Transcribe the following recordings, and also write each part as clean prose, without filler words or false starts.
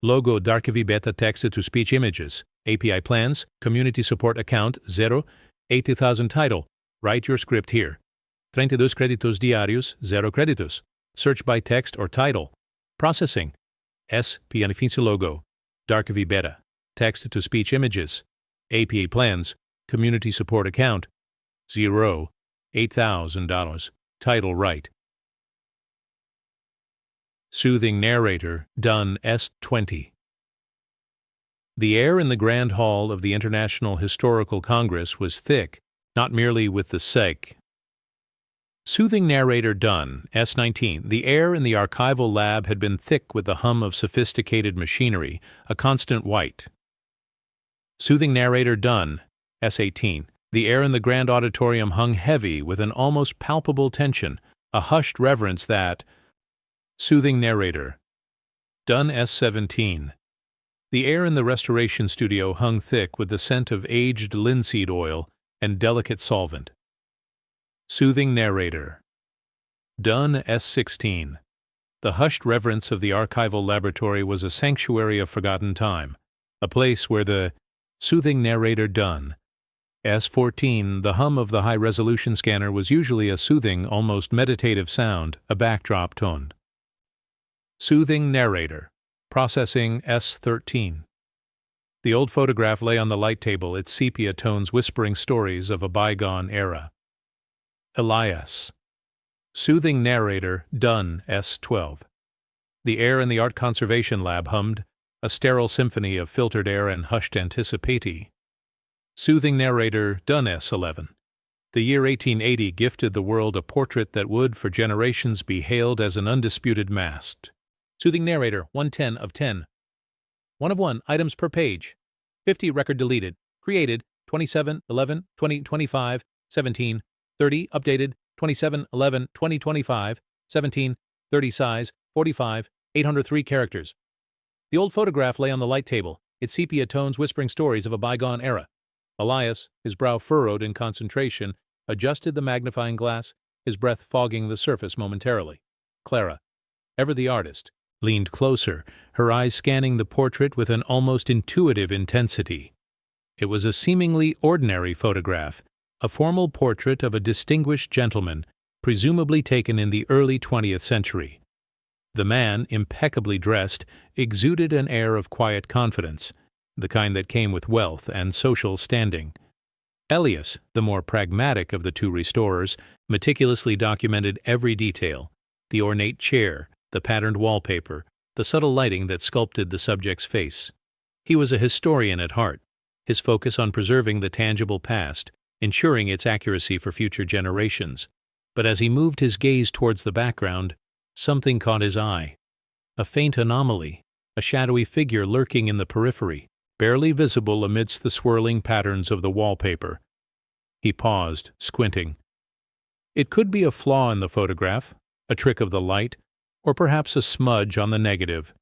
Logo d'archivi beta text-to-speech images. API plans. Community support account 0. 80,000 title. Write your script here. 32 créditos diários, 0 créditos. Search by text or title. Processing. S. Pianifinci logo. D'archivi beta. Text-to-speech images. API plans. Community support account 0. $8,000. Title right. Soothing narrator, done S20. The air in the Grand Hall of the International Historical Congress was thick, not merely with the sake. Soothing narrator done, S19. The air in the archival lab had been thick with the hum of sophisticated machinery, a constant white. Soothing narrator done, S18. The air in the grand auditorium hung heavy with an almost palpable tension, a hushed reverence that. Soothing narrator done, S17. The air in the restoration studio hung thick with the scent of aged linseed oil and delicate solvent. Soothing narrator done, S16. The hushed reverence of the archival laboratory was a sanctuary of forgotten time, a place where the soothing narrator done, S14. The hum of the high-resolution scanner was usually a soothing, almost meditative sound, a backdrop tone. Soothing narrator processing, S13. The old photograph lay on the light table, its sepia tones whispering stories of a bygone era. Elias. Soothing narrator done, S12. The air in the art conservation lab hummed, a sterile symphony of filtered air and hushed anticipati. Soothing narrator done, S11. The year 1880 gifted the world a portrait that would, for generations, be hailed as an undisputed mast. Soothing narrator 110 of 10. 1 of 1 items per page. 50 record deleted. Created 27/11/2025 17 30 updated 27/11/2025 17 30 size 45 803 characters. The old photograph lay on the light table, its sepia tones whispering stories of a bygone era. Elias, his brow furrowed in concentration, adjusted the magnifying glass, his breath fogging the surface momentarily. Clara, ever the artist, leaned closer, her eyes scanning the portrait with an almost intuitive intensity. It was a seemingly ordinary photograph, a formal portrait of a distinguished gentleman, presumably taken in the early 20th century. The man, impeccably dressed, exuded an air of quiet confidence, the kind that came with wealth and social standing. Elias, the more pragmatic of the two restorers, meticulously documented every detail: the ornate chair, the patterned wallpaper, the subtle lighting that sculpted the subject's face. He was a historian at heart, his focus on preserving the tangible past, ensuring its accuracy for future generations. But as he moved his gaze towards the background, something caught his eye. A faint anomaly, a shadowy figure lurking in the periphery, barely visible amidst the swirling patterns of the wallpaper. He paused, squinting. It could be a flaw in the photograph, a trick of the light, or perhaps a smudge on the negative.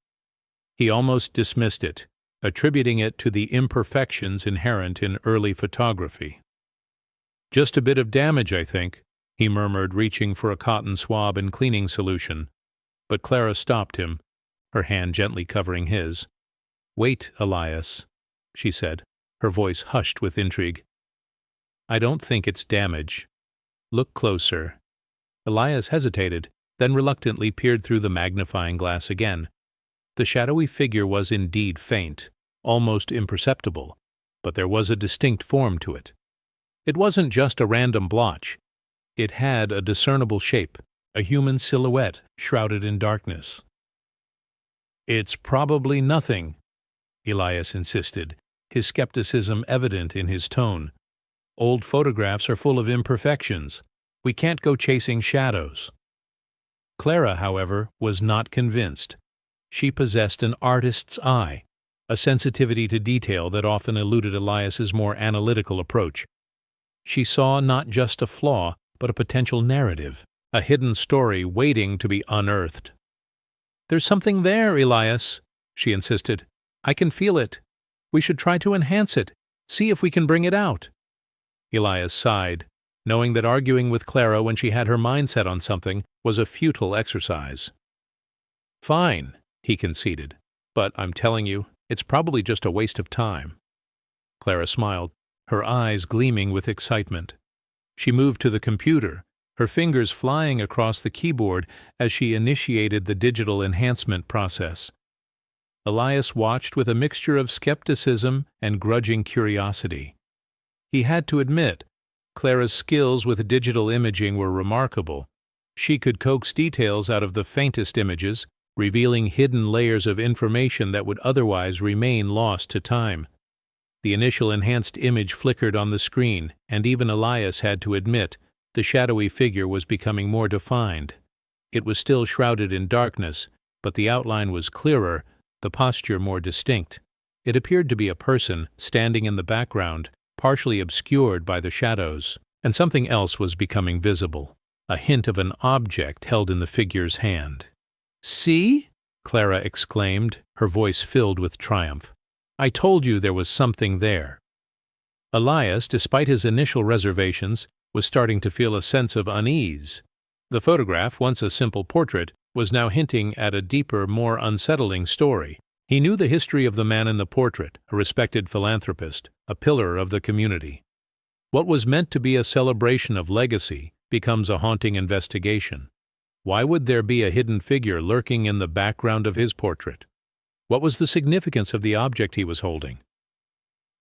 He almost dismissed it, attributing it to the imperfections inherent in early photography. "Just a bit of damage, I think," he murmured, reaching for a cotton swab and cleaning solution. But Clara stopped him, her hand gently covering his. "Wait, Elias," she said, her voice hushed with intrigue. "I don't think it's damage. Look closer." Elias hesitated, then reluctantly peered through the magnifying glass again. The shadowy figure was indeed faint, almost imperceptible, but there was a distinct form to it. It wasn't just a random blotch. It had a discernible shape, a human silhouette shrouded in darkness. "It's probably nothing," Elias insisted, his skepticism evident in his tone. "Old photographs are full of imperfections. We can't go chasing shadows." Clara, however, was not convinced. She possessed an artist's eye, a sensitivity to detail that often eluded Elias's more analytical approach. She saw not just a flaw, but a potential narrative, a hidden story waiting to be unearthed. "There's something there, Elias," she insisted. "I can feel it. We should try to enhance it, see if we can bring it out." Elias sighed, knowing that arguing with Clara when she had her mind set on something was a futile exercise. "Fine," he conceded, But I'm telling you, it's probably just a waste of time." Clara smiled, her eyes gleaming with excitement. She moved to the computer, her fingers flying across the keyboard as she initiated the digital enhancement process. Elias watched with a mixture of skepticism and grudging curiosity. He had to admit, Clara's skills with digital imaging were remarkable. She could coax details out of the faintest images, revealing hidden layers of information that would otherwise remain lost to time. The initial enhanced image flickered on the screen, and even Elias had to admit the shadowy figure was becoming more defined. It was still shrouded in darkness, but the outline was clearer, the posture more distinct. It appeared to be a person standing in the background, partially obscured by the shadows, and something else was becoming visible, a hint of an object held in the figure's hand. "See?" Clara exclaimed, her voice filled with triumph. "I told you there was something there." Elias, despite his initial reservations, was starting to feel a sense of unease. The photograph, once a simple portrait, was now hinting at a deeper, more unsettling story. He knew the history of the man in the portrait, a respected philanthropist, a pillar of the community. What was meant to be a celebration of legacy becomes a haunting investigation. Why would there be a hidden figure lurking in the background of his portrait? What was the significance of the object he was holding?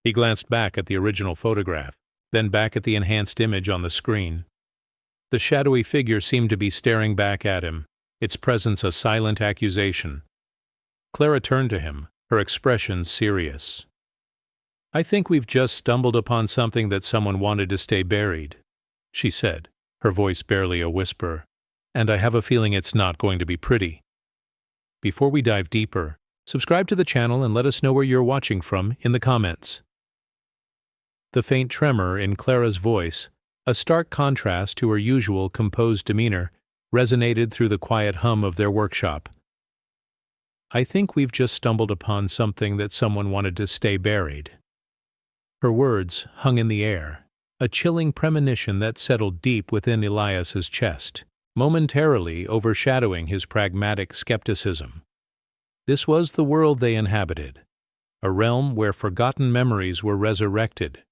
He glanced back at the original photograph, then back at the enhanced image on the screen. The shadowy figure seemed to be staring back at him, its presence a silent accusation. Clara turned to him, her expression serious. "I think we've just stumbled upon something that someone wanted to stay buried," she said, her voice barely a whisper, "and I have a feeling it's not going to be pretty." Before we dive deeper, subscribe to the channel and let us know where you're watching from in the comments. The faint tremor in Clara's voice, a stark contrast to her usual composed demeanor, resonated through the quiet hum of their workshop. "I think we've just stumbled upon something that someone wanted to stay buried." Her words hung in the air, a chilling premonition that settled deep within Elias's chest, momentarily overshadowing his pragmatic skepticism. This was the world they inhabited, a realm where forgotten memories were resurrected,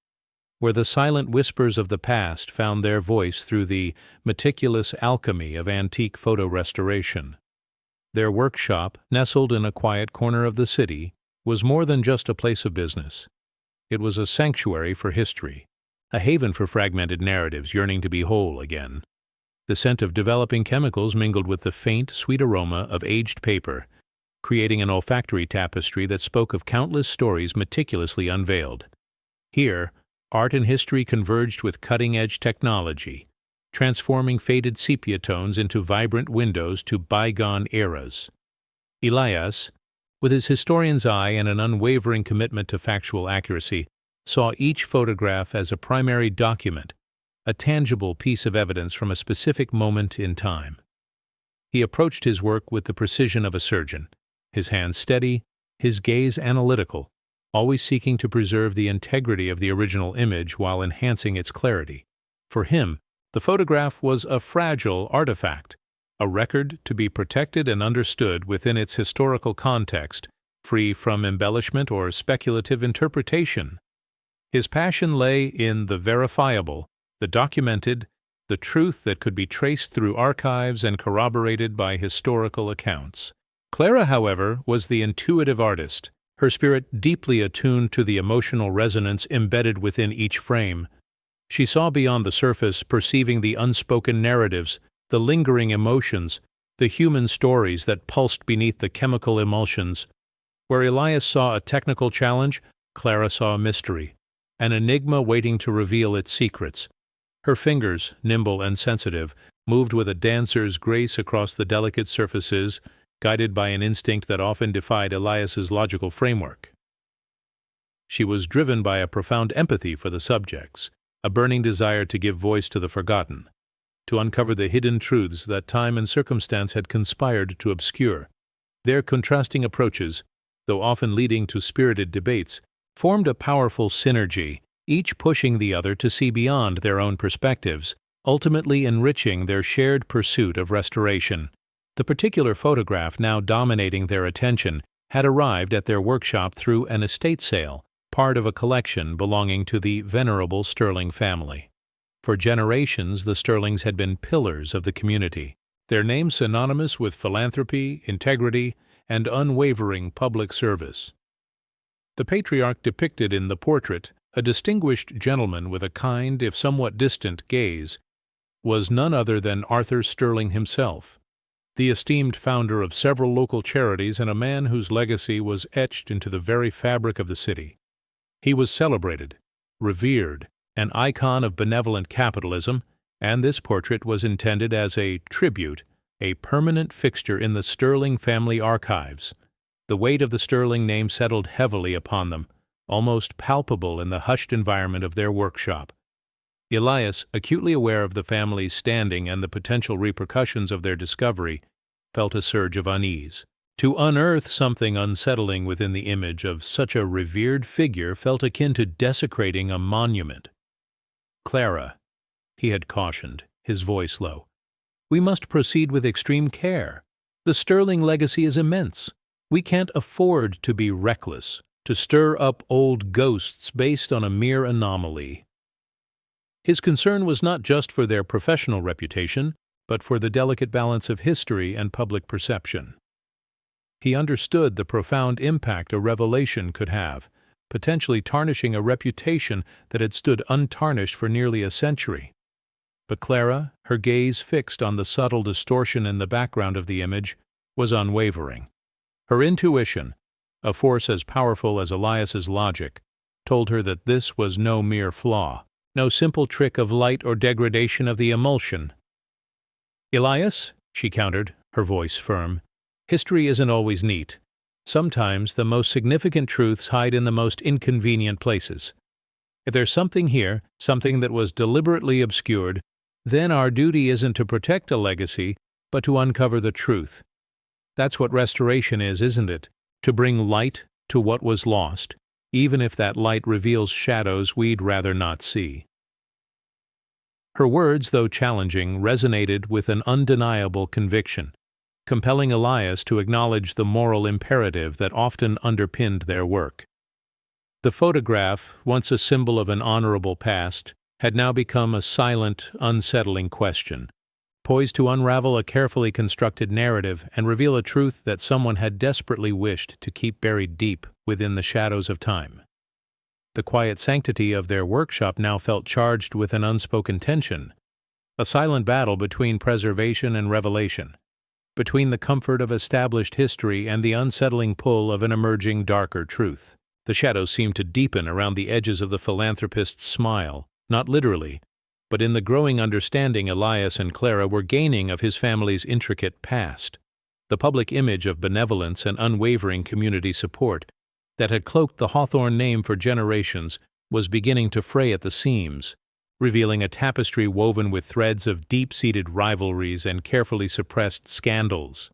where the silent whispers of the past found their voice through the meticulous alchemy of antique photo restoration. Their workshop, nestled in a quiet corner of the city, was more than just a place of business. It was a sanctuary for history, a haven for fragmented narratives yearning to be whole again. The scent of developing chemicals mingled with the faint, sweet aroma of aged paper, creating an olfactory tapestry that spoke of countless stories meticulously unveiled. Here, art and history converged with cutting-edge technology, transforming faded sepia tones into vibrant windows to bygone eras. Elias, with his historian's eye and an unwavering commitment to factual accuracy, saw each photograph as a primary document, a tangible piece of evidence from a specific moment in time. He approached his work with the precision of a surgeon, his hands steady, his gaze analytical, always seeking to preserve the integrity of the original image while enhancing its clarity. For him, the photograph was a fragile artifact, a record to be protected and understood within its historical context, free from embellishment or speculative interpretation. His passion lay in the verifiable, the documented, the truth that could be traced through archives and corroborated by historical accounts. Clara, however, was the intuitive artist, her spirit deeply attuned to the emotional resonance embedded within each frame. She saw beyond the surface, perceiving the unspoken narratives, the lingering emotions, the human stories that pulsed beneath the chemical emulsions. Where Elias saw a technical challenge, Clara saw a mystery, an enigma waiting to reveal its secrets. Her fingers, nimble and sensitive, moved with a dancer's grace across the delicate surfaces, guided by an instinct that often defied Elias's logical framework. She was driven by a profound empathy for the subjects, a burning desire to give voice to the forgotten, to uncover the hidden truths that time and circumstance had conspired to obscure. Their contrasting approaches, though often leading to spirited debates, formed a powerful synergy, each pushing the other to see beyond their own perspectives, ultimately enriching their shared pursuit of restoration. The particular photograph now dominating their attention had arrived at their workshop through an estate sale, part of a collection belonging to the venerable Sterling family. For generations, the Sterlings had been pillars of the community, their names synonymous with philanthropy, integrity, and unwavering public service. The patriarch depicted in the portrait, a distinguished gentleman with a kind, if somewhat distant, gaze, was none other than Arthur Sterling himself, the esteemed founder of several local charities and a man whose legacy was etched into the very fabric of the city. He was celebrated, revered, an icon of benevolent capitalism, and this portrait was intended as a tribute, a permanent fixture in the Sterling family archives. The weight of the Sterling name settled heavily upon them, almost palpable in the hushed environment of their workshop. Elias, acutely aware of the family's standing and the potential repercussions of their discovery, felt a surge of unease. To unearth something unsettling within the image of such a revered figure felt akin to desecrating a monument. "Clara," he had cautioned, his voice low, "we must proceed with extreme care. The Sterling legacy is immense. We can't afford to be reckless, to stir up old ghosts based on a mere anomaly." His concern was not just for their professional reputation, but for the delicate balance of history and public perception. He understood the profound impact a revelation could have, potentially tarnishing a reputation that had stood untarnished for nearly a century. But Clara, her gaze fixed on the subtle distortion in the background of the image, was unwavering. Her intuition, a force as powerful as Elias's logic, told her that this was no mere flaw, no simple trick of light or degradation of the emulsion. "Elias," she countered, her voice firm, "history isn't always neat. Sometimes the most significant truths hide in the most inconvenient places. If there's something here, something that was deliberately obscured, then our duty isn't to protect a legacy, but to uncover the truth. That's what restoration is, isn't it? To bring light to what was lost, even if that light reveals shadows we'd rather not see." Her words, though challenging, resonated with an undeniable conviction, compelling Elias to acknowledge the moral imperative that often underpinned their work. The photograph, once a symbol of an honorable past, had now become a silent, unsettling question, poised to unravel a carefully constructed narrative and reveal a truth that someone had desperately wished to keep buried deep within the shadows of time. The quiet sanctity of their workshop now felt charged with an unspoken tension, a silent battle between preservation and revelation, between the comfort of established history and the unsettling pull of an emerging darker truth. The shadows seemed to deepen around the edges of the philanthropist's smile, not literally, but in the growing understanding Elias and Clara were gaining of his family's intricate past. The public image of benevolence and unwavering community support that had cloaked the Hawthorne name for generations was beginning to fray at the seams, revealing a tapestry woven with threads of deep-seated rivalries and carefully suppressed scandals.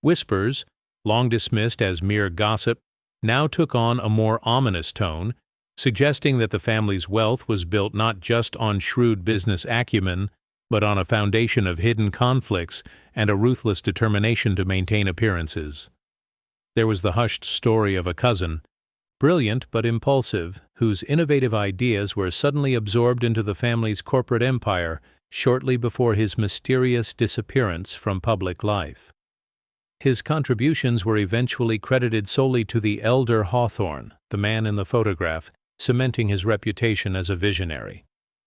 Whispers, long dismissed as mere gossip, now took on a more ominous tone, suggesting that the family's wealth was built not just on shrewd business acumen, but on a foundation of hidden conflicts and a ruthless determination to maintain appearances. There was the hushed story of a cousin, brilliant but impulsive, whose innovative ideas were suddenly absorbed into the family's corporate empire shortly before his mysterious disappearance from public life. His contributions were eventually credited solely to the elder Hawthorne, the man in the photograph, cementing his reputation as a visionary.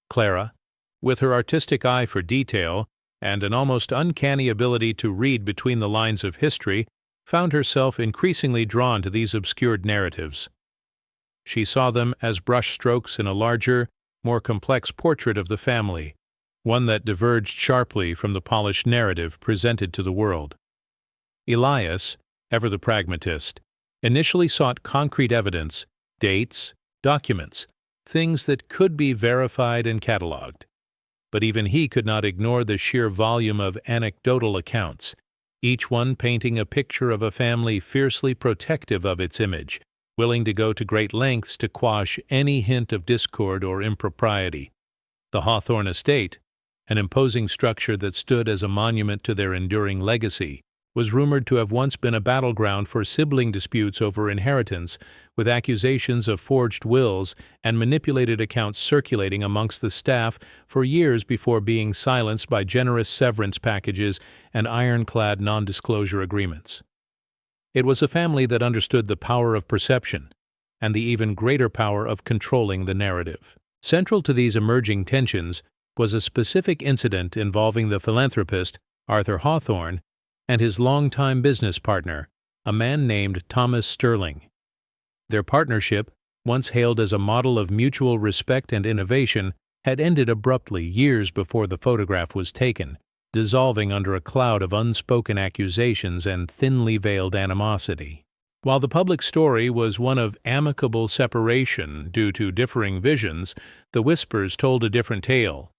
Clara, with her artistic eye for detail and an almost uncanny ability to read between the lines of history, found herself increasingly drawn to these obscured narratives. She saw them as brushstrokes in a larger, more complex portrait of the family, one that diverged sharply from the polished narrative presented to the world. Elias, ever the pragmatist, initially sought concrete evidence, dates, documents, things that could be verified and catalogued. But even he could not ignore the sheer volume of anecdotal accounts, each one painting a picture of a family fiercely protective of its image, willing to go to great lengths to quash any hint of discord or impropriety. The Hawthorne estate, an imposing structure that stood as a monument to their enduring legacy, was rumored to have once been a battleground for sibling disputes over inheritance, with accusations of forged wills and manipulated accounts circulating amongst the staff for years before being silenced by generous severance packages and ironclad non-disclosure agreements. It was a family that understood the power of perception and the even greater power of controlling the narrative. Central to these emerging tensions was a specific incident involving the philanthropist Arthur Hawthorne and his longtime business partner, a man named Thomas Sterling. Their partnership, once hailed as a model of mutual respect and innovation, had ended abruptly years before the photograph was taken, dissolving under a cloud of unspoken accusations and thinly veiled animosity. While the public story was one of amicable separation due to differing visions, the whispers told a different tale.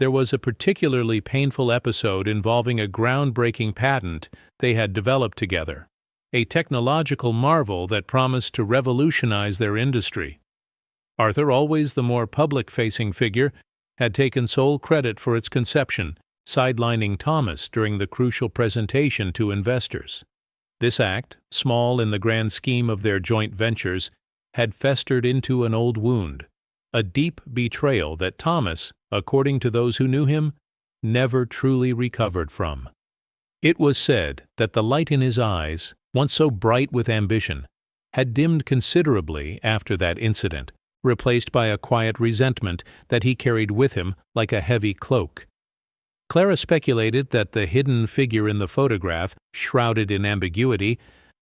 There was a particularly painful episode involving a groundbreaking patent they had developed together, a technological marvel that promised to revolutionize their industry. Arthur, always the more public-facing figure, had taken sole credit for its conception, sidelining Thomas during the crucial presentation to investors. This act, small in the grand scheme of their joint ventures, had festered into an old wound, a deep betrayal that Thomas, according to those who knew him, never truly recovered from. It was said that the light in his eyes, once so bright with ambition, had dimmed considerably after that incident, replaced by a quiet resentment that he carried with him like a heavy cloak. Clara speculated that the hidden figure in the photograph, shrouded in ambiguity,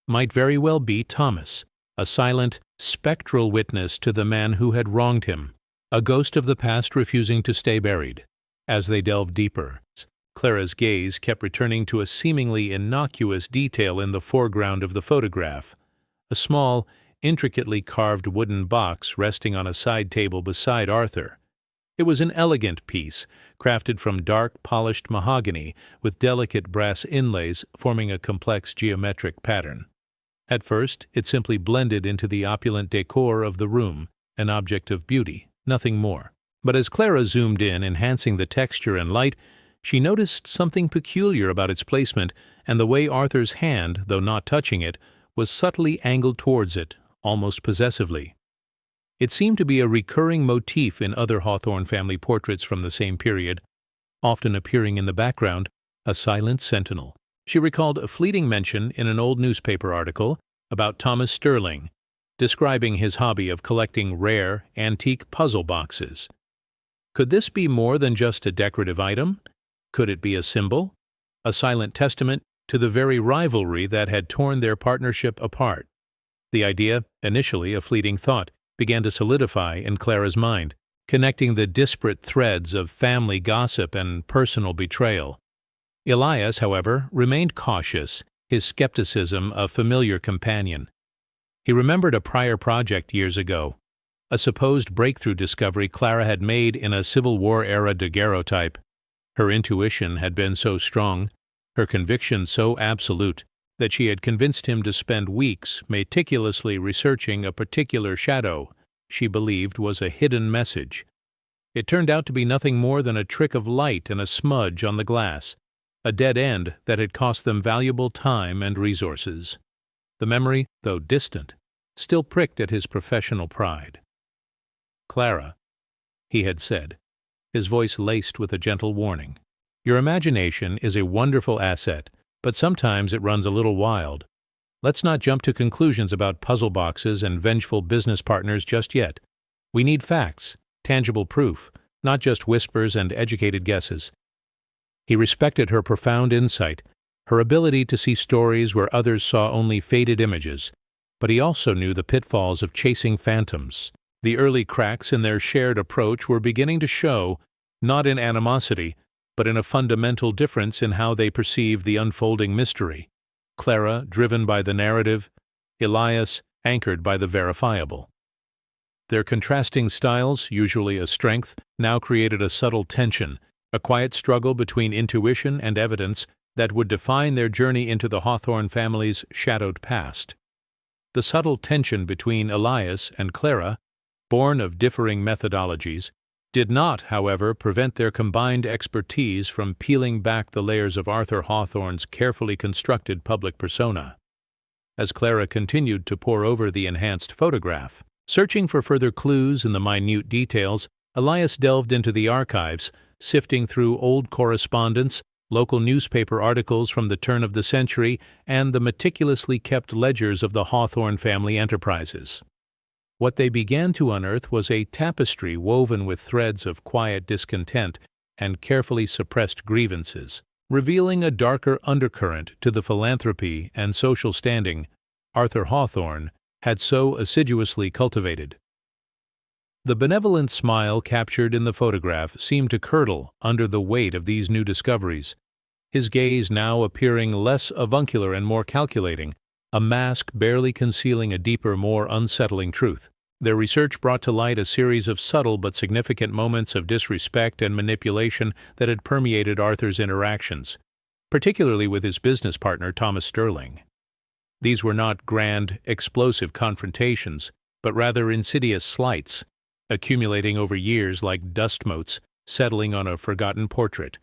might very well be Thomas, a silent, spectral witness to the man who had wronged him, a ghost of the past refusing to stay buried. As they delved deeper, Clara's gaze kept returning to a seemingly innocuous detail in the foreground of the photograph, a small, intricately carved wooden box resting on a side table beside Arthur. It was an elegant piece, crafted from dark, polished mahogany with delicate brass inlays forming a complex geometric pattern. At first, it simply blended into the opulent decor of the room, an object of beauty, nothing more. But as Clara zoomed in, enhancing the texture and light, she noticed something peculiar about its placement and the way Arthur's hand, though not touching it, was subtly angled towards it, almost possessively. It seemed to be a recurring motif in other Hawthorne family portraits from the same period, often appearing in the background, a silent sentinel. She recalled a fleeting mention in an old newspaper article about Thomas Sterling, describing his hobby of collecting rare, antique puzzle boxes. Could this be more than just a decorative item? Could it be a symbol, a silent testament to the very rivalry that had torn their partnership apart? The idea, initially a fleeting thought, began to solidify in Clara's mind, connecting the disparate threads of family gossip and personal betrayal. Elias, however, remained cautious, his skepticism a familiar companion. He remembered a prior project years ago, a supposed breakthrough discovery Clara had made in a Civil War-era daguerreotype. Her intuition had been so strong, her conviction so absolute, that she had convinced him to spend weeks meticulously researching a particular shadow she believed was a hidden message. It turned out to be nothing more than a trick of light and a smudge on the glass, a dead end that had cost them valuable time and resources. The memory, though distant, still pricked at his professional pride. "Clara," he had said, his voice laced with a gentle warning, "your imagination is a wonderful asset, but sometimes it runs a little wild. Let's not jump to conclusions about puzzle boxes and vengeful business partners just yet. We need facts, tangible proof, not just whispers and educated guesses." He respected her profound insight, her ability to see stories where others saw only faded images, but he also knew the pitfalls of chasing phantoms. The early cracks in their shared approach were beginning to show, not in animosity, but in a fundamental difference in how they perceived the unfolding mystery. Clara, driven by the narrative, Elias, anchored by the verifiable. Their contrasting styles, usually a strength, now created a subtle tension, a quiet struggle between intuition and evidence that would define their journey into the Hawthorne family's shadowed past. The subtle tension between Elias and Clara, born of differing methodologies, did not, however, prevent their combined expertise from peeling back the layers of Arthur Hawthorne's carefully constructed public persona. As Clara continued to pore over the enhanced photograph, searching for further clues in the minute details, Elias delved into the archives, sifting through old correspondence, local newspaper articles from the turn of the century, and the meticulously kept ledgers of the Hawthorne family enterprises. What they began to unearth was a tapestry woven with threads of quiet discontent and carefully suppressed grievances, revealing a darker undercurrent to the philanthropy and social standing Arthur Hawthorne had so assiduously cultivated. The benevolent smile captured in the photograph seemed to curdle under the weight of these new discoveries, his gaze now appearing less avuncular and more calculating, a mask barely concealing a deeper, more unsettling truth. Their research brought to light a series of subtle but significant moments of disrespect and manipulation that had permeated Arthur's interactions, particularly with his business partner Thomas Sterling. These were not grand, explosive confrontations, but rather insidious slights, accumulating over years like dust motes settling on a forgotten portrait,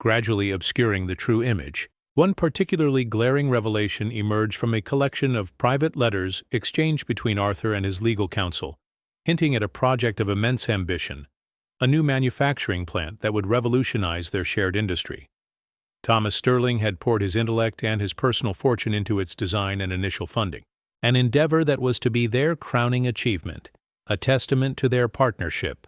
gradually obscuring the true image. One particularly glaring revelation emerged from a collection of private letters exchanged between Arthur and his legal counsel, hinting at a project of immense ambition, a new manufacturing plant that would revolutionize their shared industry. Thomas Sterling had poured his intellect and his personal fortune into its design and initial funding, an endeavor that was to be their crowning achievement, a testament to their partnership.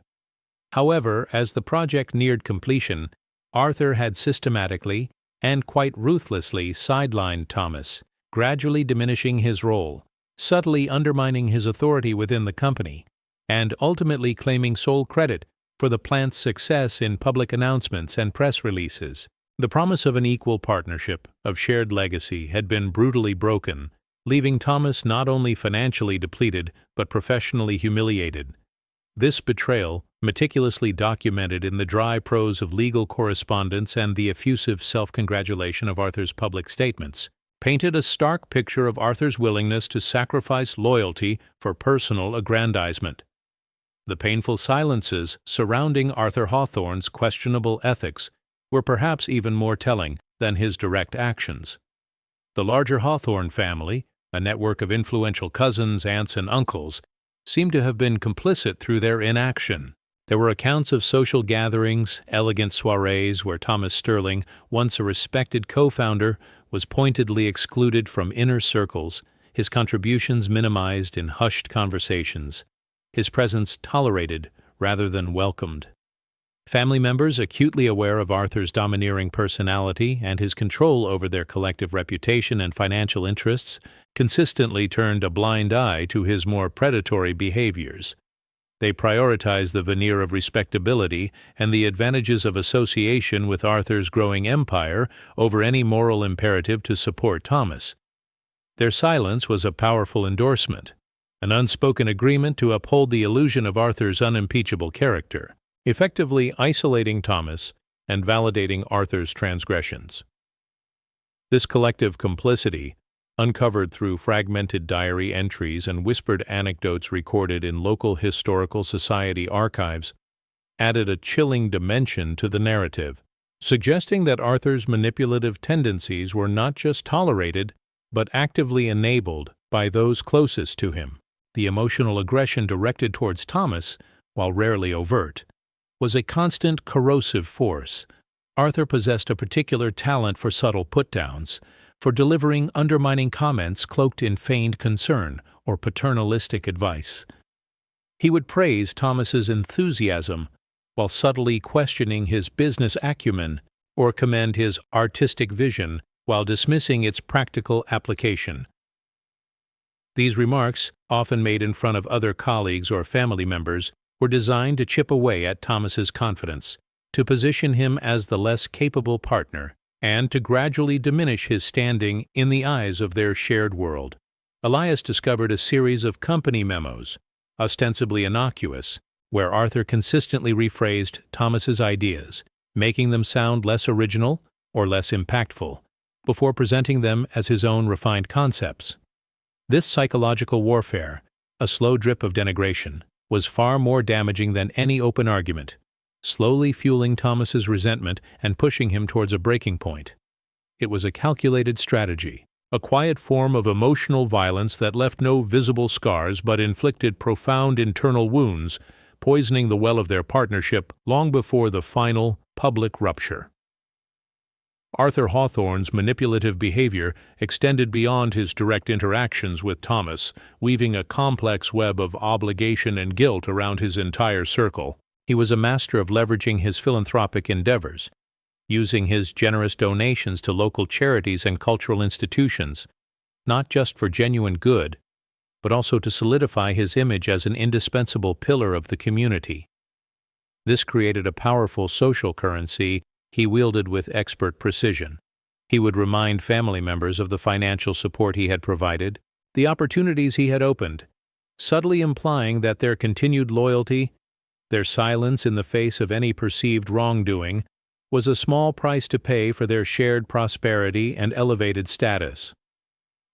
However, as the project neared completion, Arthur had systematically and quite ruthlessly sidelined Thomas, gradually diminishing his role, subtly undermining his authority within the company, and ultimately claiming sole credit for the plant's success in public announcements and press releases. The promise of an equal partnership, of shared legacy, had been brutally broken, leaving Thomas not only financially depleted but professionally humiliated. This betrayal, meticulously documented in the dry prose of legal correspondence and the effusive self-congratulation of Arthur's public statements, painted a stark picture of Arthur's willingness to sacrifice loyalty for personal aggrandizement. The painful silences surrounding Arthur Hawthorne's questionable ethics were perhaps even more telling than his direct actions. The larger Hawthorne family, a network of influential cousins, aunts, and uncles, seemed to have been complicit through their inaction. There were accounts of social gatherings, elegant soirees where Thomas Sterling, once a respected co-founder, was pointedly excluded from inner circles, his contributions minimized in hushed conversations, his presence tolerated rather than welcomed. Family members, acutely aware of Arthur's domineering personality and his control over their collective reputation and financial interests, consistently turned a blind eye to his more predatory behaviors. They prioritized the veneer of respectability and the advantages of association with Arthur's growing empire over any moral imperative to support Thomas. Their silence was a powerful endorsement, an unspoken agreement to uphold the illusion of Arthur's unimpeachable character, effectively isolating Thomas and validating Arthur's transgressions. This collective complicity, uncovered through fragmented diary entries and whispered anecdotes recorded in local historical society archives, added a chilling dimension to the narrative, suggesting that Arthur's manipulative tendencies were not just tolerated, but actively enabled by those closest to him. The emotional aggression directed towards Thomas, while rarely overt, was a constant corrosive force. Arthur possessed a particular talent for subtle put-downs, for delivering undermining comments cloaked in feigned concern or paternalistic advice. He would praise Thomas's enthusiasm while subtly questioning his business acumen, or commend his artistic vision while dismissing its practical application. These remarks, often made in front of other colleagues or family members, were designed to chip away at Thomas's confidence, to position him as the less capable partner, and to gradually diminish his standing in the eyes of their shared world. Elias discovered a series of company memos, ostensibly innocuous, where Arthur consistently rephrased Thomas's ideas, making them sound less original or less impactful, before presenting them as his own refined concepts. This psychological warfare, a slow drip of denigration, was far more damaging than any open argument, slowly fueling Thomas's resentment and pushing him towards a breaking point. It was a calculated strategy, a quiet form of emotional violence that left no visible scars but inflicted profound internal wounds, poisoning the well of their partnership long before the final, public rupture. Arthur Hawthorne's manipulative behavior extended beyond his direct interactions with Thomas, weaving a complex web of obligation and guilt around his entire circle. He was a master of leveraging his philanthropic endeavors, using his generous donations to local charities and cultural institutions, not just for genuine good, but also to solidify his image as an indispensable pillar of the community. This created a powerful social currency he wielded with expert precision. He would remind family members of the financial support he had provided, the opportunities he had opened, subtly implying that their continued loyalty, their silence in the face of any perceived wrongdoing, was a small price to pay for their shared prosperity and elevated status.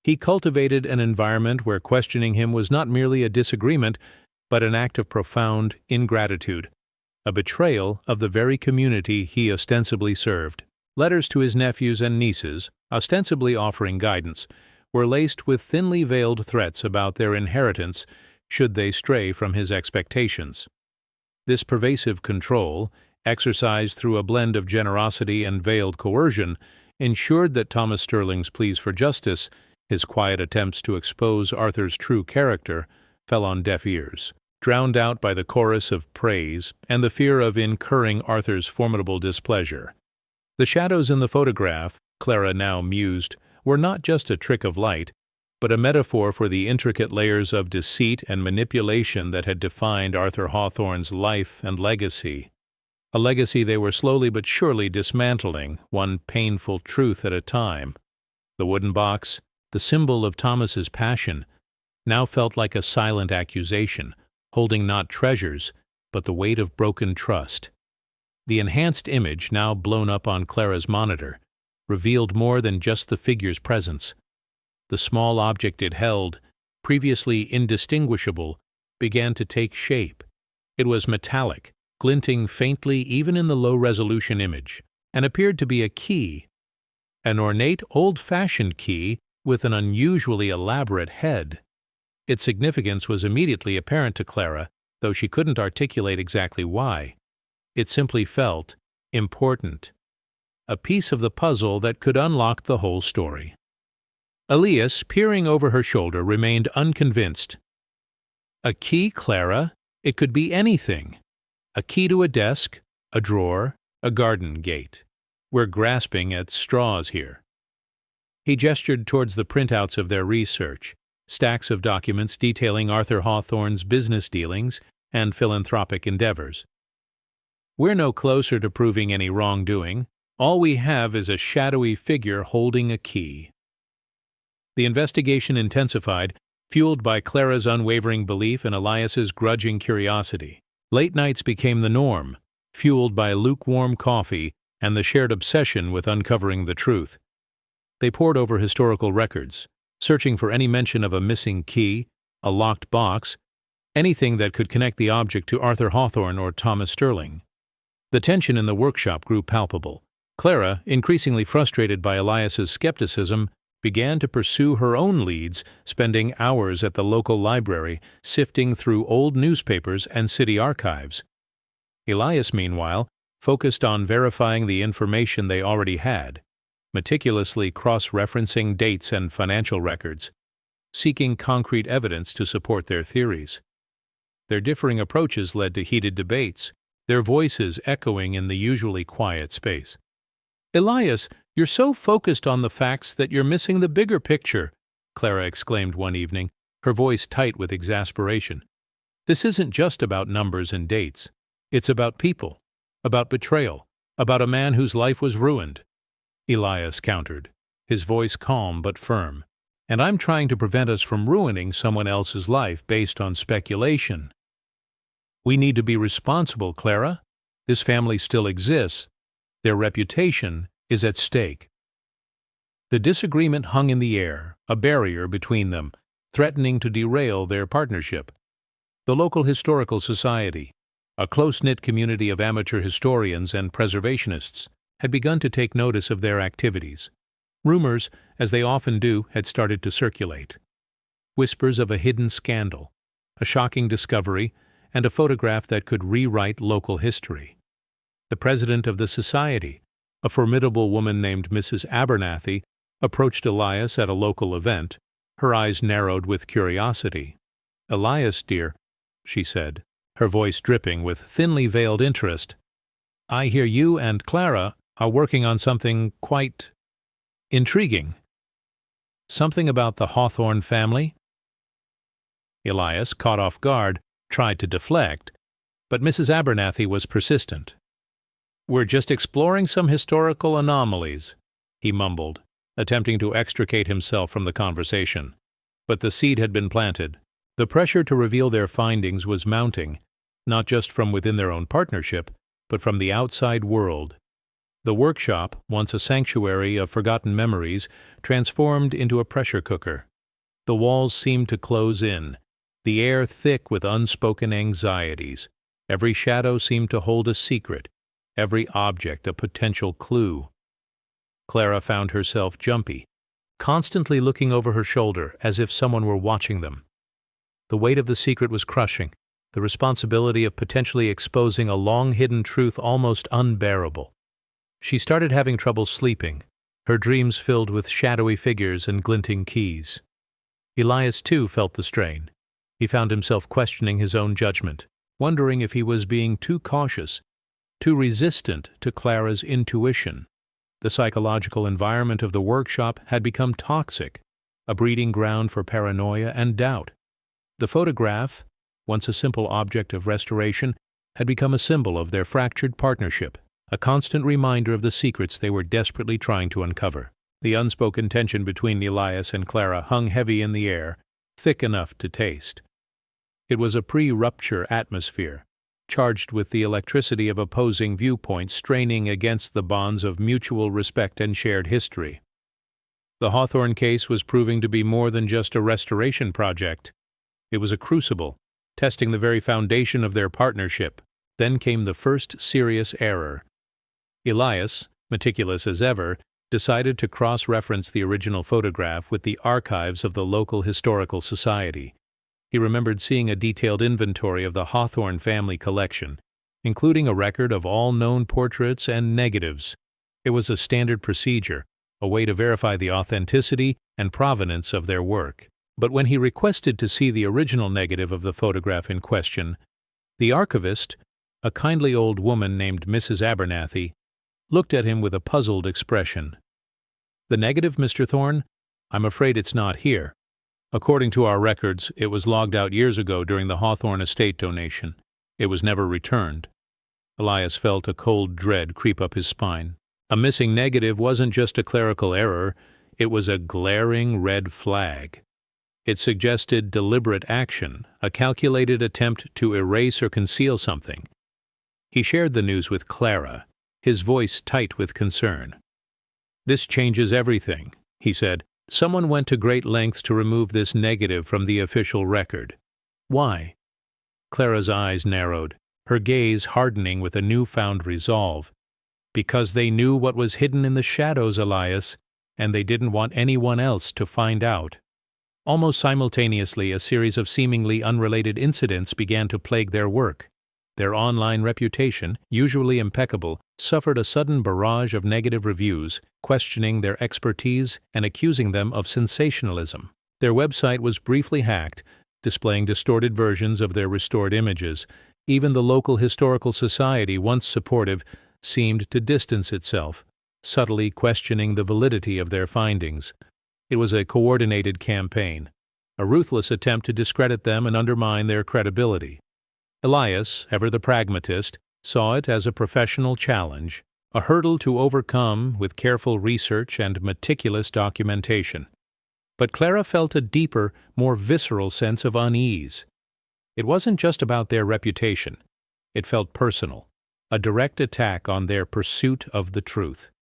He cultivated an environment where questioning him was not merely a disagreement, but an act of profound ingratitude, a betrayal of the very community he ostensibly served. Letters to his nephews and nieces, ostensibly offering guidance, were laced with thinly veiled threats about their inheritance should they stray from his expectations. This pervasive control, exercised through a blend of generosity and veiled coercion, ensured that Thomas Sterling's pleas for justice, his quiet attempts to expose Arthur's true character, fell on deaf ears, drowned out by the chorus of praise and the fear of incurring Arthur's formidable displeasure. The shadows in the photograph, Clara now mused, were not just a trick of light, but a metaphor for the intricate layers of deceit and manipulation that had defined Arthur Hawthorne's life and legacy. A legacy they were slowly but surely dismantling, one painful truth at a time. The wooden box, the symbol of Thomas's passion, now felt like a silent accusation, holding not treasures, but the weight of broken trust. The enhanced image, now blown up on Clara's monitor, revealed more than just the figure's presence. The small object it held, previously indistinguishable, began to take shape. It was metallic, glinting faintly even in the low-resolution image, and appeared to be a key, an ornate, old-fashioned key with an unusually elaborate head. Its significance was immediately apparent to Clara, though she couldn't articulate exactly why. It simply felt important, a piece of the puzzle that could unlock the whole story. Elias, peering over her shoulder, remained unconvinced. A key, Clara? It could be anything. A key to a desk, a drawer, a garden gate. We're grasping at straws here. He gestured towards the printouts of their research, stacks of documents detailing Arthur Hawthorne's business dealings and philanthropic endeavors. We're no closer to proving any wrongdoing. All we have is a shadowy figure holding a key. The investigation intensified, fueled by Clara's unwavering belief and Elias's grudging curiosity. Late nights became the norm, fueled by lukewarm coffee and the shared obsession with uncovering the truth. They pored over historical records, searching for any mention of a missing key, a locked box, anything that could connect the object to Arthur Hawthorne or Thomas Sterling. The tension in the workshop grew palpable. Clara, increasingly frustrated by Elias's skepticism, began to pursue her own leads, spending hours at the local library, sifting through old newspapers and city archives. Elias, meanwhile, focused on verifying the information they already had, meticulously cross-referencing dates and financial records, seeking concrete evidence to support their theories. Their differing approaches led to heated debates, their voices echoing in the usually quiet space. "Elias, you're so focused on the facts that you're missing the bigger picture," Clara exclaimed one evening, her voice tight with exasperation. "This isn't just about numbers and dates. It's about people, about betrayal, about a man whose life was ruined." Elias countered, his voice calm but firm. "And I'm trying to prevent us from ruining someone else's life based on speculation. We need to be responsible, Clara. This family still exists. Their reputation is at stake." The disagreement hung in the air, a barrier between them, threatening to derail their partnership. The local historical society, a close-knit community of amateur historians and preservationists, had begun to take notice of their activities. Rumors, as they often do, had started to circulate. Whispers of a hidden scandal, a shocking discovery, and a photograph that could rewrite local history. The president of the society, a formidable woman named Mrs. Abernathy, approached Elias at a local event, her eyes narrowed with curiosity. "Elias, dear," she said, her voice dripping with thinly veiled interest, "I hear you and Clara are working on something quite intriguing. Something about the Hawthorne family?" Elias, caught off guard, tried to deflect, but Mrs. Abernathy was persistent. "We're just exploring some historical anomalies," he mumbled, attempting to extricate himself from the conversation. But the seed had been planted. The pressure to reveal their findings was mounting, not just from within their own partnership, but from the outside world. The workshop, once a sanctuary of forgotten memories, transformed into a pressure cooker. The walls seemed to close in, the air thick with unspoken anxieties. Every shadow seemed to hold a secret, every object a potential clue. Clara found herself jumpy, constantly looking over her shoulder as if someone were watching them. The weight of the secret was crushing, the responsibility of potentially exposing a long-hidden truth almost unbearable. She started having trouble sleeping, her dreams filled with shadowy figures and glinting keys. Elias, too, felt the strain. He found himself questioning his own judgment, wondering if he was being too cautious, too resistant to Clara's intuition. The psychological environment of the workshop had become toxic, a breeding ground for paranoia and doubt. The photograph, once a simple object of restoration, had become a symbol of their fractured partnership, a constant reminder of the secrets they were desperately trying to uncover. The unspoken tension between Elias and Clara hung heavy in the air, thick enough to taste. It was a pre-rupture atmosphere, charged with the electricity of opposing viewpoints straining against the bonds of mutual respect and shared history. The Hawthorne case was proving to be more than just a restoration project. It was a crucible, testing the very foundation of their partnership. Then came the first serious error. Elias, meticulous as ever, decided to cross-reference the original photograph with the archives of the local historical society. He remembered seeing a detailed inventory of the Hawthorne family collection, including a record of all known portraits and negatives. It was a standard procedure, a way to verify the authenticity and provenance of their work. But when he requested to see the original negative of the photograph in question, the archivist, a kindly old woman named Mrs. Abernathy, looked at him with a puzzled expression. "The negative, Mr. Thorne? I'm afraid it's not here. According to our records, it was logged out years ago during the Hawthorne estate donation. It was never returned." Elias felt a cold dread creep up his spine. A missing negative wasn't just a clerical error, it was a glaring red flag. It suggested deliberate action, a calculated attempt to erase or conceal something. He shared the news with Clara, his voice tight with concern. "This changes everything," he said. "Someone went to great lengths to remove this negative from the official record. Why?" Clara's eyes narrowed, her gaze hardening with a newfound resolve. "Because they knew what was hidden in the shadows, Elias, and they didn't want anyone else to find out." Almost simultaneously, a series of seemingly unrelated incidents began to plague their work. Their online reputation, usually impeccable, suffered a sudden barrage of negative reviews, questioning their expertise and accusing them of sensationalism. Their website was briefly hacked, displaying distorted versions of their restored images. Even the local historical society, once supportive, seemed to distance itself, subtly questioning the validity of their findings. It was a coordinated campaign, a ruthless attempt to discredit them and undermine their credibility. Elias, ever the pragmatist, saw it as a professional challenge, a hurdle to overcome with careful research and meticulous documentation. But Clara felt a deeper, more visceral sense of unease. It wasn't just about their reputation. It felt personal, a direct attack on their pursuit of the truth.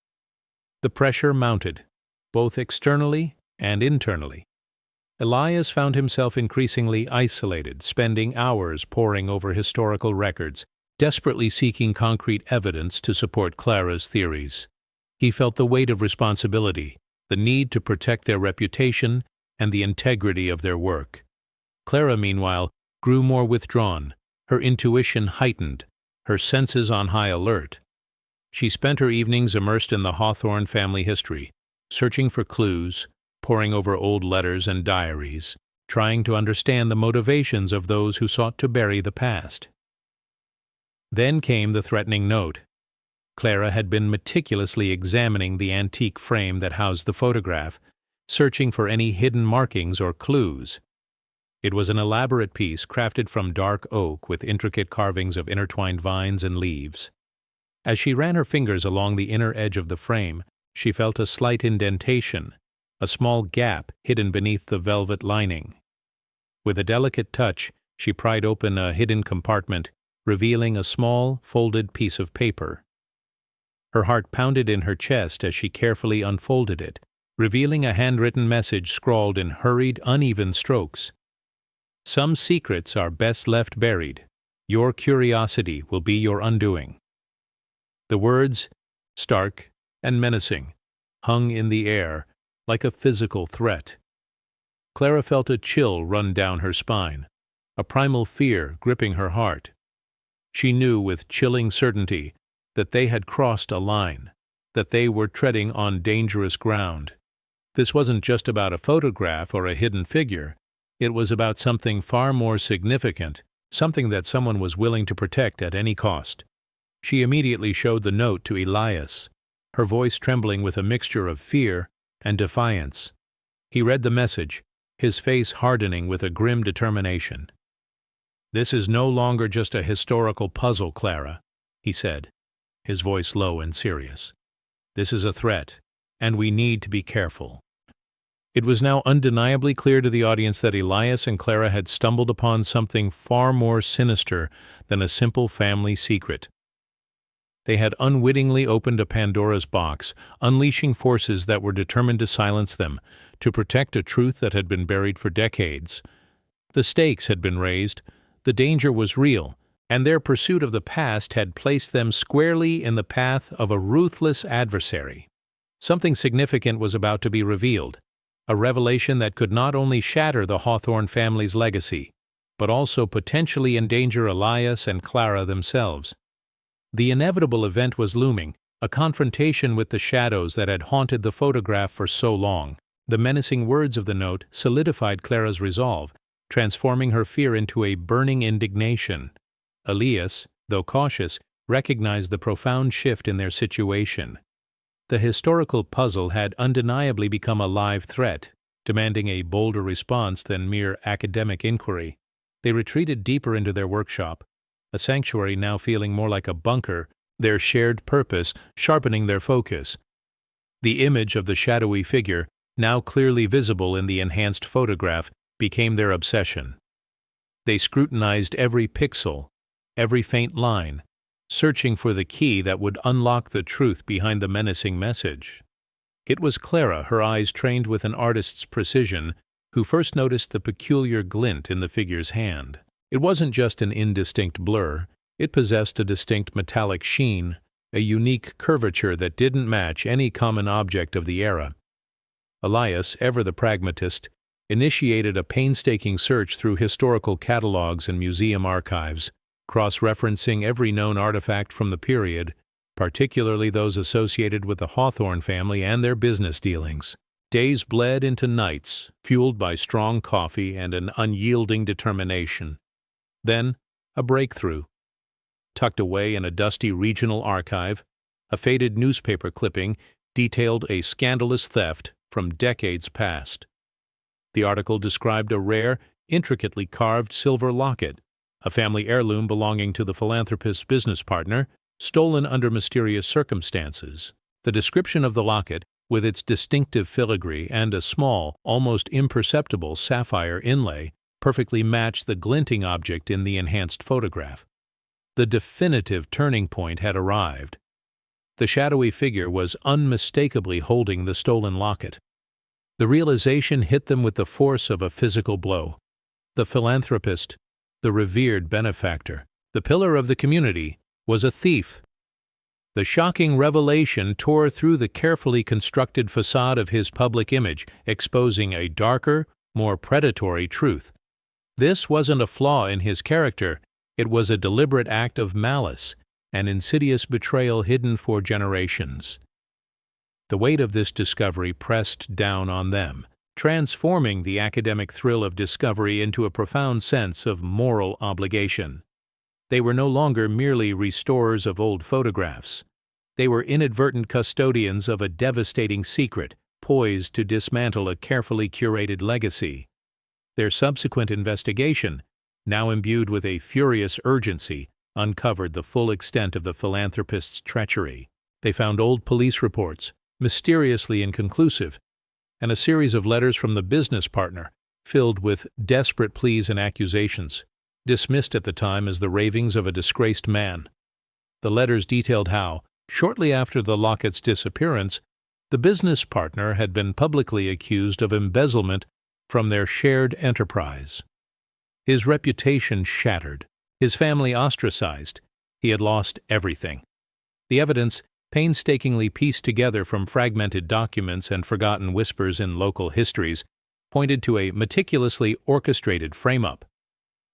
The pressure mounted, both externally and internally. Elias found himself increasingly isolated, spending hours poring over historical records, desperately seeking concrete evidence to support Clara's theories. He felt the weight of responsibility, the need to protect their reputation and the integrity of their work. Clara, meanwhile, grew more withdrawn, her intuition heightened, her senses on high alert. She spent her evenings immersed in the Hawthorne family history, searching for clues, poring over old letters and diaries, trying to understand the motivations of those who sought to bury the past. Then came the threatening note. Clara had been meticulously examining the antique frame that housed the photograph, searching for any hidden markings or clues. It was an elaborate piece crafted from dark oak with intricate carvings of intertwined vines and leaves. As she ran her fingers along the inner edge of the frame, she felt a slight indentation, a small gap hidden beneath the velvet lining. With a delicate touch, she pried open a hidden compartment, revealing a small, folded piece of paper. Her heart pounded in her chest as she carefully unfolded it, revealing a handwritten message scrawled in hurried, uneven strokes. "Some secrets are best left buried. Your curiosity will be your undoing." The words, stark and menacing, hung in the air like a physical threat. Clara felt a chill run down her spine, a primal fear gripping her heart. She knew with chilling certainty that they had crossed a line, that they were treading on dangerous ground. This wasn't just about a photograph or a hidden figure. It was about something far more significant, something that someone was willing to protect at any cost. She immediately showed the note to Elias, her voice trembling with a mixture of fear and defiance. He read the message, his face hardening with a grim determination. "This is no longer just a historical puzzle, Clara," he said, his voice low and serious. "This is a threat, and we need to be careful." It was now undeniably clear to the audience that Elias and Clara had stumbled upon something far more sinister than a simple family secret. They had unwittingly opened a Pandora's box, unleashing forces that were determined to silence them, to protect a truth that had been buried for decades. The stakes had been raised, the danger was real, and their pursuit of the past had placed them squarely in the path of a ruthless adversary. Something significant was about to be revealed, a revelation that could not only shatter the Hawthorne family's legacy, but also potentially endanger Elias and Clara themselves. The inevitable event was looming, a confrontation with the shadows that had haunted the photograph for so long. The menacing words of the note solidified Clara's resolve, transforming her fear into a burning indignation. Elias, though cautious, recognized the profound shift in their situation. The historical puzzle had undeniably become a live threat, demanding a bolder response than mere academic inquiry. They retreated deeper into their workshop, a sanctuary now feeling more like a bunker, their shared purpose sharpening their focus. The image of the shadowy figure, now clearly visible in the enhanced photograph, became their obsession. They scrutinized every pixel, every faint line, searching for the key that would unlock the truth behind the menacing message. It was Clara, her eyes trained with an artist's precision, who first noticed the peculiar glint in the figure's hand. It wasn't just an indistinct blur, it possessed a distinct metallic sheen, a unique curvature that didn't match any common object of the era. Elias, ever the pragmatist, initiated a painstaking search through historical catalogs and museum archives, cross-referencing every known artifact from the period, particularly those associated with the Hawthorne family and their business dealings. Days bled into nights, fueled by strong coffee and an unyielding determination. Then, a breakthrough. Tucked away in a dusty regional archive, a faded newspaper clipping detailed a scandalous theft from decades past. The article described a rare, intricately carved silver locket, a family heirloom belonging to the philanthropist's business partner, stolen under mysterious circumstances. The description of the locket, with its distinctive filigree and a small, almost imperceptible sapphire inlay, perfectly matched the glinting object in the enhanced photograph. The definitive turning point had arrived. The shadowy figure was unmistakably holding the stolen locket. The realization hit them with the force of a physical blow. The philanthropist, the revered benefactor, the pillar of the community, was a thief. The shocking revelation tore through the carefully constructed facade of his public image, exposing a darker, more predatory truth. This wasn't a flaw in his character, it was a deliberate act of malice, an insidious betrayal hidden for generations. The weight of this discovery pressed down on them, transforming the academic thrill of discovery into a profound sense of moral obligation. They were no longer merely restorers of old photographs. They were inadvertent custodians of a devastating secret, poised to dismantle a carefully curated legacy. Their subsequent investigation, now imbued with a furious urgency, uncovered the full extent of the philanthropist's treachery. They found old police reports, mysteriously inconclusive, and a series of letters from the business partner, filled with desperate pleas and accusations, dismissed at the time as the ravings of a disgraced man. The letters detailed how, shortly after the locket's disappearance, the business partner had been publicly accused of embezzlement from their shared enterprise. His reputation shattered, his family ostracized, he had lost everything. The evidence, painstakingly pieced together from fragmented documents and forgotten whispers in local histories, pointed to a meticulously orchestrated frame-up.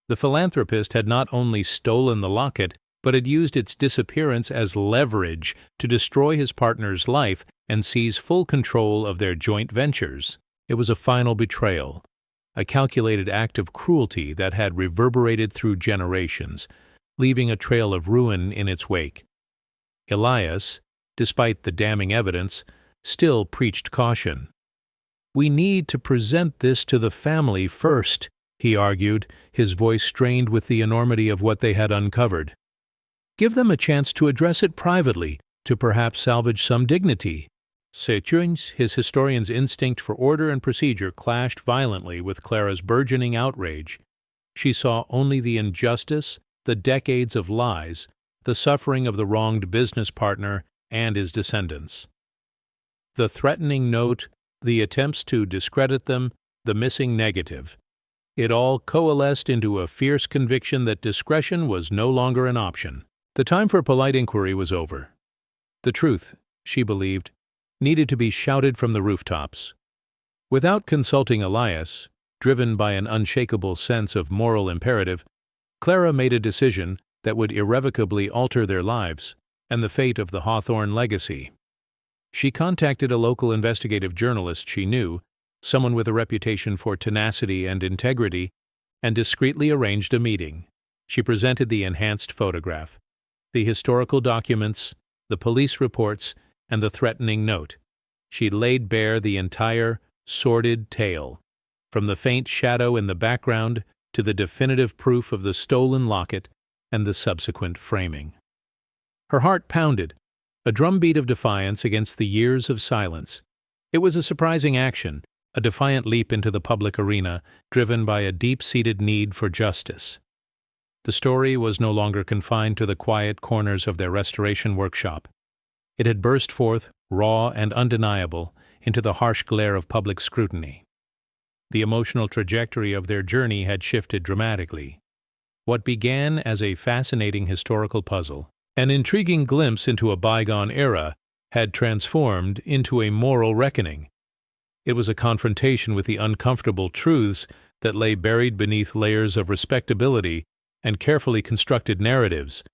The philanthropist had not only stolen the locket, but had used its disappearance as leverage to destroy his partner's life and seize full control of their joint ventures. It was a final betrayal, a calculated act of cruelty that had reverberated through generations, leaving a trail of ruin in its wake. Elias, despite the damning evidence, still preached caution. "We need to present this to the family first," he argued, his voice strained with the enormity of what they had uncovered. "Give them a chance to address it privately, to perhaps salvage some dignity." Sétuins, his historian's instinct for order and procedure, clashed violently with Clara's burgeoning outrage. She saw only the injustice, the decades of lies, the suffering of the wronged business partner and his descendants. The threatening note, the attempts to discredit them, the missing negative. It all coalesced into a fierce conviction that discretion was no longer an option. The time for polite inquiry was over. The truth, she believed, needed to be shouted from the rooftops. Without consulting Elias, driven by an unshakable sense of moral imperative, Clara made a decision that would irrevocably alter their lives and the fate of the Hawthorne legacy. She contacted a local investigative journalist she knew, someone with a reputation for tenacity and integrity, and discreetly arranged a meeting. She presented the enhanced photograph, the historical documents, the police reports, and the threatening note. She laid bare the entire, sordid tale, from the faint shadow in the background to the definitive proof of the stolen locket and the subsequent framing. Her heart pounded, a drumbeat of defiance against the years of silence. It was a surprising action, a defiant leap into the public arena, driven by a deep-seated need for justice. The story was no longer confined to the quiet corners of their restoration workshop. It had burst forth, raw and undeniable, into the harsh glare of public scrutiny. The emotional trajectory of their journey had shifted dramatically. What began as a fascinating historical puzzle, an intriguing glimpse into a bygone era, had transformed into a moral reckoning. It was a confrontation with the uncomfortable truths that lay buried beneath layers of respectability and carefully constructed narratives.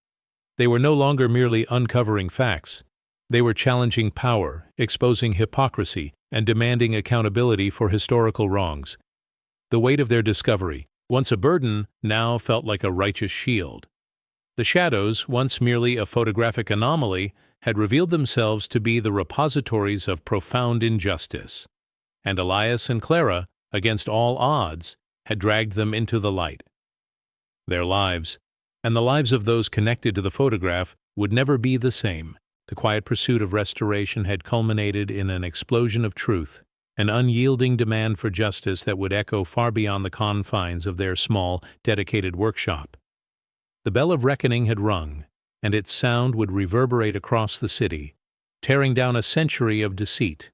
They were no longer merely uncovering facts. They were challenging power, exposing hypocrisy, and demanding accountability for historical wrongs. The weight of their discovery, once a burden, now felt like a righteous shield. The shadows, once merely a photographic anomaly, had revealed themselves to be the repositories of profound injustice. And Elias and Clara, against all odds, had dragged them into the light. Their lives, and the lives of those connected to the photograph, would never be the same. The quiet pursuit of restoration had culminated in an explosion of truth, an unyielding demand for justice that would echo far beyond the confines of their small, dedicated workshop. The bell of reckoning had rung, and its sound would reverberate across the city, tearing down a century of deceit.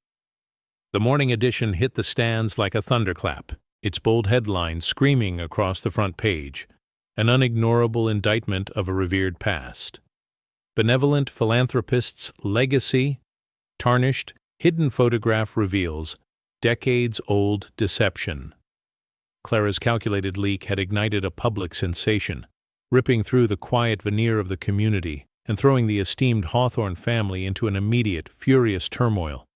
The morning edition hit the stands like a thunderclap, its bold headline screaming across the front page, an unignorable indictment of a revered past. Benevolent philanthropist's legacy tarnished, hidden photograph reveals decades-old deception. Clara's calculated leak had ignited a public sensation, ripping through the quiet veneer of the community and throwing the esteemed Hawthorne family into an immediate, furious turmoil.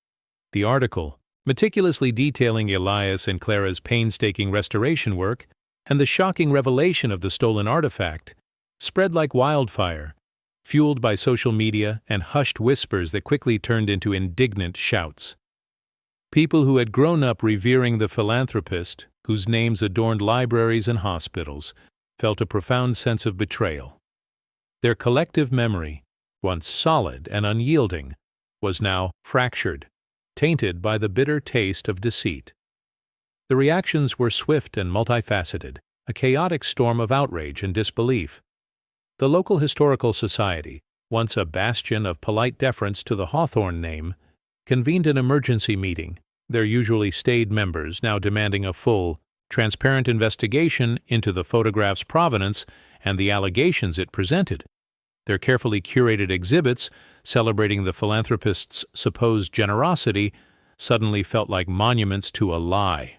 The article, meticulously detailing Elias and Clara's painstaking restoration work and the shocking revelation of the stolen artifact, spread like wildfire, fueled by social media and hushed whispers that quickly turned into indignant shouts. People who had grown up revering the philanthropist, whose names adorned libraries and hospitals, felt a profound sense of betrayal. Their collective memory, once solid and unyielding, was now fractured, tainted by the bitter taste of deceit. The reactions were swift and multifaceted, a chaotic storm of outrage and disbelief. The local historical society, once a bastion of polite deference to the Hawthorne name, convened an emergency meeting, their usually staid members now demanding a full, transparent investigation into the photograph's provenance and the allegations it presented. Their carefully curated exhibits, celebrating the philanthropist's supposed generosity, suddenly felt like monuments to a lie.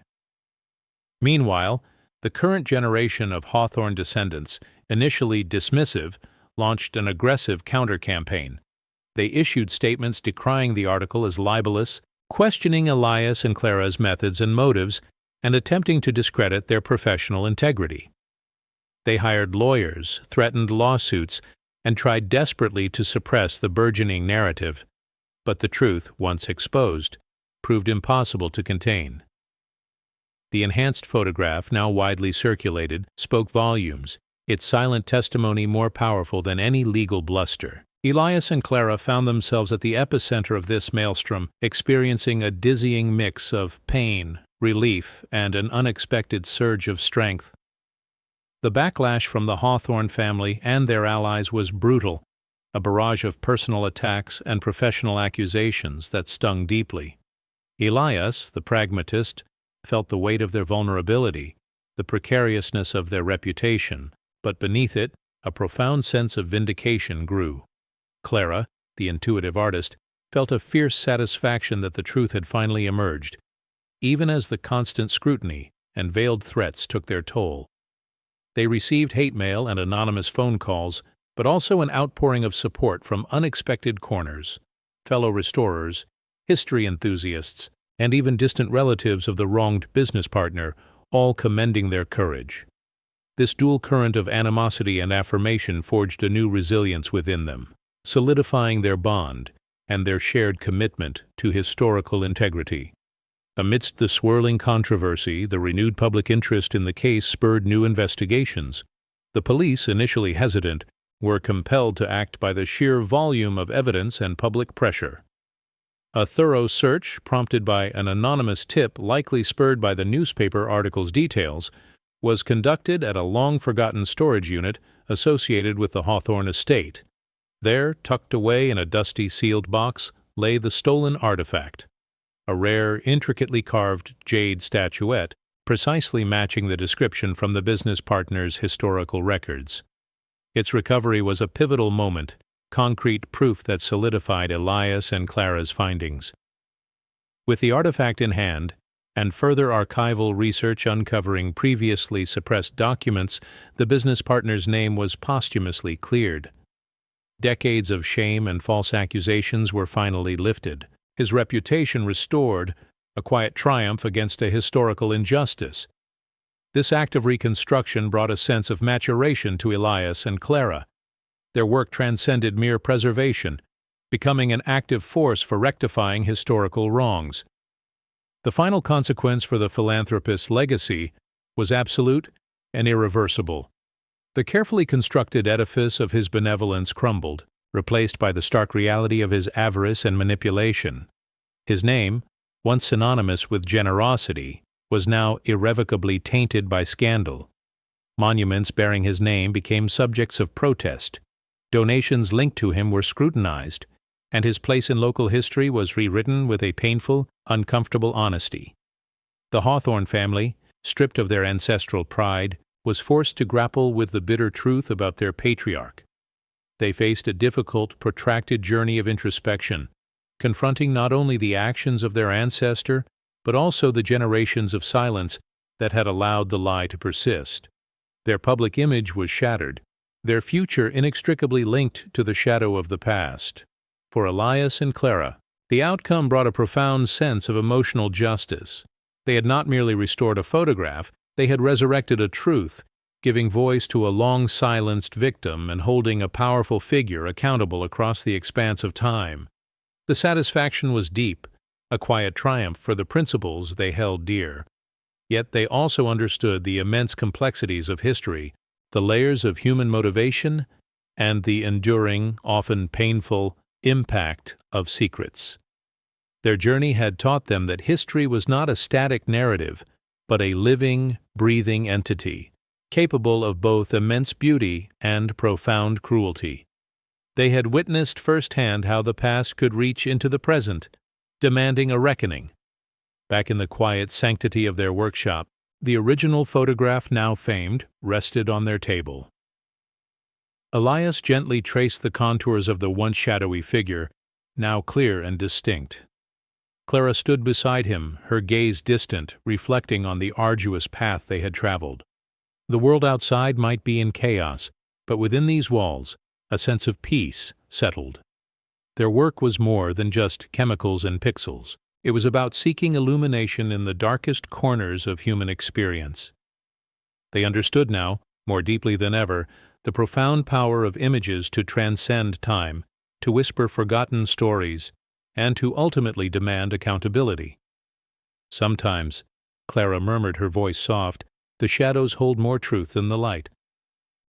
Meanwhile, the current generation of Hawthorne descendants, initially dismissive, launched an aggressive counter-campaign. They issued statements decrying the article as libelous, questioning Elias and Clara's methods and motives, and attempting to discredit their professional integrity. They hired lawyers, threatened lawsuits, and tried desperately to suppress the burgeoning narrative, but the truth, once exposed, proved impossible to contain. The enhanced photograph, now widely circulated, spoke volumes, its silent testimony more powerful than any legal bluster. Elias and Clara found themselves at the epicenter of this maelstrom, experiencing a dizzying mix of pain, relief, and an unexpected surge of strength. The backlash from the Hawthorne family and their allies was brutal, a barrage of personal attacks and professional accusations that stung deeply. Elias, the pragmatist, felt the weight of their vulnerability, the precariousness of their reputation, but beneath it, a profound sense of vindication grew. Clara, the intuitive artist, felt a fierce satisfaction that the truth had finally emerged, even as the constant scrutiny and veiled threats took their toll. They received hate mail and anonymous phone calls, but also an outpouring of support from unexpected corners, fellow restorers, history enthusiasts, and even distant relatives of the wronged business partner, all commending their courage. This dual current of animosity and affirmation forged a new resilience within them, solidifying their bond and their shared commitment to historical integrity. Amidst the swirling controversy, the renewed public interest in the case spurred new investigations. The police, initially hesitant, were compelled to act by the sheer volume of evidence and public pressure. A thorough search, prompted by an anonymous tip likely spurred by the newspaper article's details, was conducted at a long-forgotten storage unit associated with the Hawthorne estate. There, tucked away in a dusty sealed box, lay the stolen artifact, a rare, intricately carved jade statuette, precisely matching the description from the business partner's historical records. Its recovery was a pivotal moment, concrete proof that solidified Elias and Clara's findings. With the artifact in hand, and further archival research uncovering previously suppressed documents, the business partner's name was posthumously cleared. Decades of shame and false accusations were finally lifted, his reputation restored, a quiet triumph against a historical injustice. This act of reconstruction brought a sense of maturation to Elias and Clara. Their work transcended mere preservation, becoming an active force for rectifying historical wrongs. The final consequence for the philanthropist's legacy was absolute and irreversible. The carefully constructed edifice of his benevolence crumbled, replaced by the stark reality of his avarice and manipulation. His name, once synonymous with generosity, was now irrevocably tainted by scandal. Monuments bearing his name became subjects of protest. Donations linked to him were scrutinized, and his place in local history was rewritten with a painful, uncomfortable honesty. The Hawthorne family, stripped of their ancestral pride, was forced to grapple with the bitter truth about their patriarch. They faced a difficult, protracted journey of introspection, confronting not only the actions of their ancestor, but also the generations of silence that had allowed the lie to persist. Their public image was shattered, their future inextricably linked to the shadow of the past. For Elias and Clara, the outcome brought a profound sense of emotional justice. They had not merely restored a photograph, they had resurrected a truth, giving voice to a long-silenced victim and holding a powerful figure accountable across the expanse of time. The satisfaction was deep, a quiet triumph for the principles they held dear. Yet they also understood the immense complexities of history, the layers of human motivation, and the enduring, often painful, impact of secrets. Their journey had taught them that history was not a static narrative, but a living, breathing entity, capable of both immense beauty and profound cruelty. They had witnessed firsthand how the past could reach into the present, demanding a reckoning. Back in the quiet sanctity of their workshop, the original photograph, now famed, rested on their table. Elias gently traced the contours of the once shadowy figure, now clear and distinct. Clara stood beside him, her gaze distant, reflecting on the arduous path they had traveled. The world outside might be in chaos, but within these walls, a sense of peace settled. Their work was more than just chemicals and pixels. It was about seeking illumination in the darkest corners of human experience. They understood now, more deeply than ever, the profound power of images to transcend time, to whisper forgotten stories, and to ultimately demand accountability. Sometimes, Clara murmured, her voice soft, the shadows hold more truth than the light.